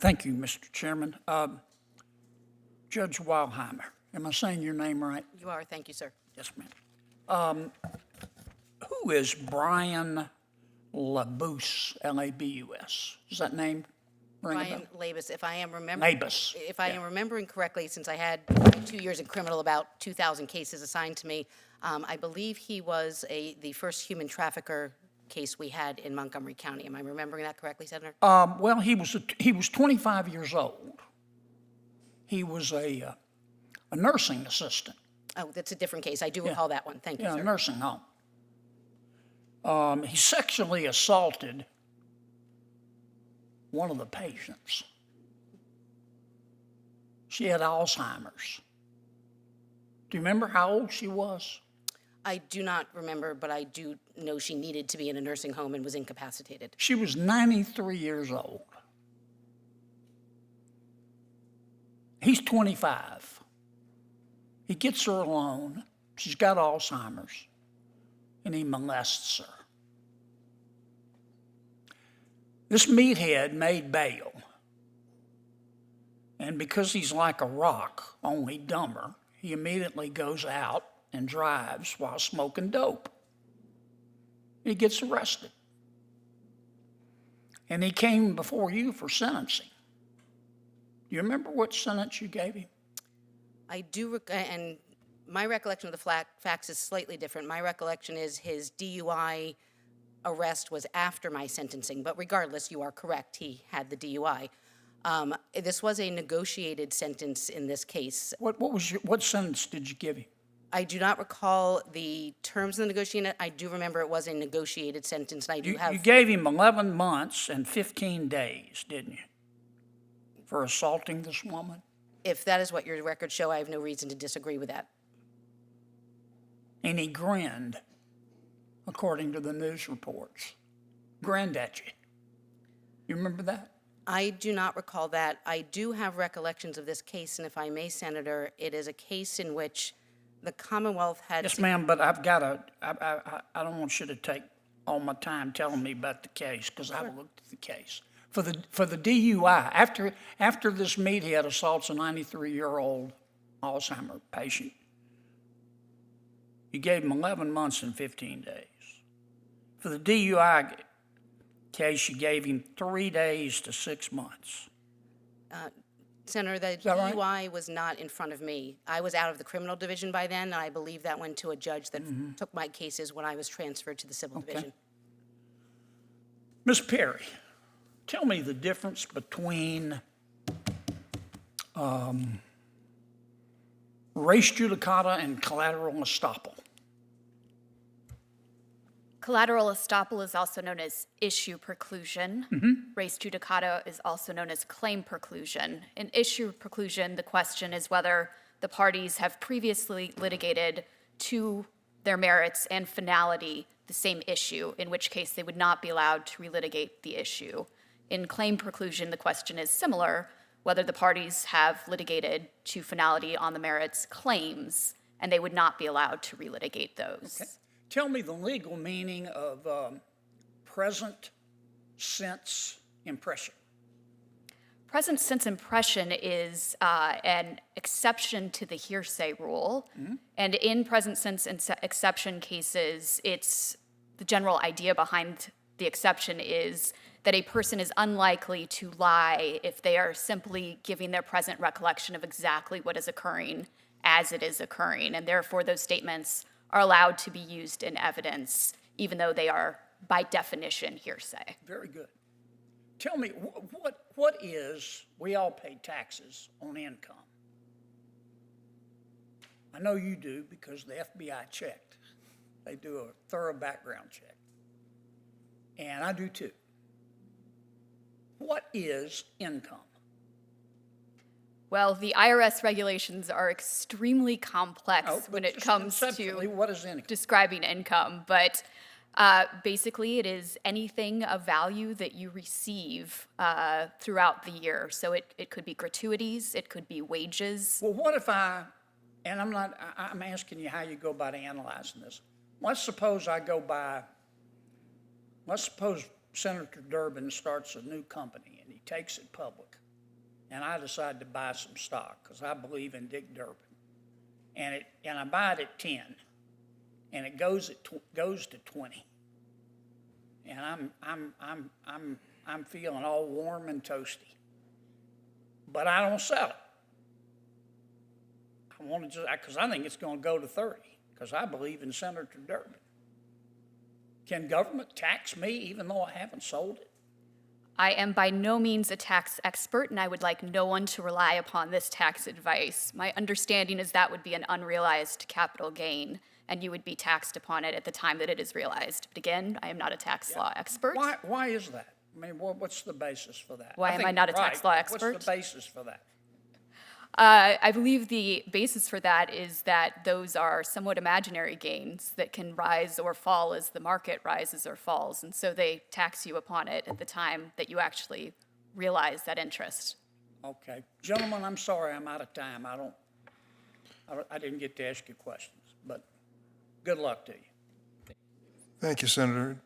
Thank you, Mr. Chairman. Judge Weilheimer, am I saying your name right? You are. Thank you, sir. Yes, ma'am. Who is Brian Labus, L-A-B-U-S? Does that name ring a bell? Brian Labus, if I am remembering, Labus. if I am remembering correctly, since I had 2 years in criminal, about 2,000 cases assigned to me, I believe he was the first human trafficker case we had in Montgomery County. Am I remembering that correctly, Senator? Well, he was 25 years old. He was a nursing assistant. Oh, that's a different case. I do recall that one. Thank you, Yeah, sir. a nursing home. He sexually assaulted one of the patients. She had Alzheimer's. Do you remember how old she was? I do not remember, but I do know she needed to be in a nursing home and was incapacitated. She was 93 years old. He's 25. He gets her alone. She's got Alzheimer's, and he molests her. This meathead made bail, and because he's like a rock, only dumber, he immediately goes out and drives while smoking dope. He gets arrested. And he came before you for sentencing. Do you remember what sentence you gave him? I do, and my recollection of the facts is slightly different. My recollection is his DUI arrest was after my sentencing, but regardless, you are correct, he had the DUI. This was a negotiated sentence in this case. What sentence did you give him? I do not recall the terms of the negotiation. I do remember it was a negotiated sentence, and I do have... You gave him 11 months and 15 days, didn't you, for assaulting this woman? If that is what your records show, I have no reason to disagree with that. And he grinned, according to the news reports. Grinned at you. You remember that? I do not recall that. I do have recollections of this case, and if I may, Senator, it is a case in which the Commonwealth had... Yes, ma'am, but I don't want you to take all my time telling me about the case, because I've looked at the case. For the DUI, after this meathead assaults a 93-year-old Alzheimer's patient, you gave him 11 months and 15 days. For the DUI case, you gave him 3 days to 6 months. Senator, the DUI was not in front of me. I was out of the criminal division by then, and I believe that went to a judge that took my cases when I was transferred to the civil division. Ms. Perry, tell me the difference between res judicata and collateral estoppel. Collateral estoppel is also known as issue preclusion. Res judicata is also known as claim preclusion. In issue preclusion, the question is whether the parties have previously litigated to their merits and finality the same issue, in which case they would not be allowed to relitigate the issue. In claim preclusion, the question is similar, whether the parties have litigated to finality on the merits claims, and they would not be allowed to relitigate those. Okay. Tell me the legal meaning of present sense impression. Present sense impression is an exception to the hearsay rule. And in present sense exception cases, it's the general idea behind the exception is that a person is unlikely to lie if they are simply giving their present recollection of exactly what is occurring as it is occurring. And therefore, those statements are allowed to be used in evidence, even though they are, by definition, hearsay. Very good. Tell me, what is, we all pay taxes on income. I know you do because the FBI checked. They do a thorough background check. And I do too. What is income? Well, the IRS regulations are extremely complex when it comes to what is income? Describing income, but basically it is anything of value that you receive throughout the year. So it could be gratuities, it could be wages. Well, what if I'm asking you how you go about analyzing this. Let's suppose Senator Durbin starts a new company and he takes it public. and I decide to buy some stock, because I believe in Dick Durbin, and I buy it at 10, and it goes to 20, and I'm feeling all warm and toasty, but I don't sell it. I want to just, because I think it's going to go to 30, because I believe in Senator Durbin. Can government tax me even though I haven't sold it? I am by no means a tax expert, and I would like no one to rely upon this tax advice. My understanding is that would be an unrealized capital gain, and you would be taxed upon it at the time that it is realized. But again, I am not a tax law expert. Why is that? I mean, what's the basis for that? Why am I not a tax law expert? What's the basis for that? I believe the basis for that is that those are somewhat imaginary gains that can rise or fall as the market rises or falls, and so they tax you upon it at the time that you actually realize that interest. Okay. Gentlemen, I'm sorry I'm out of time. I didn't get to ask you questions, but good luck to you. Thank you, Senator.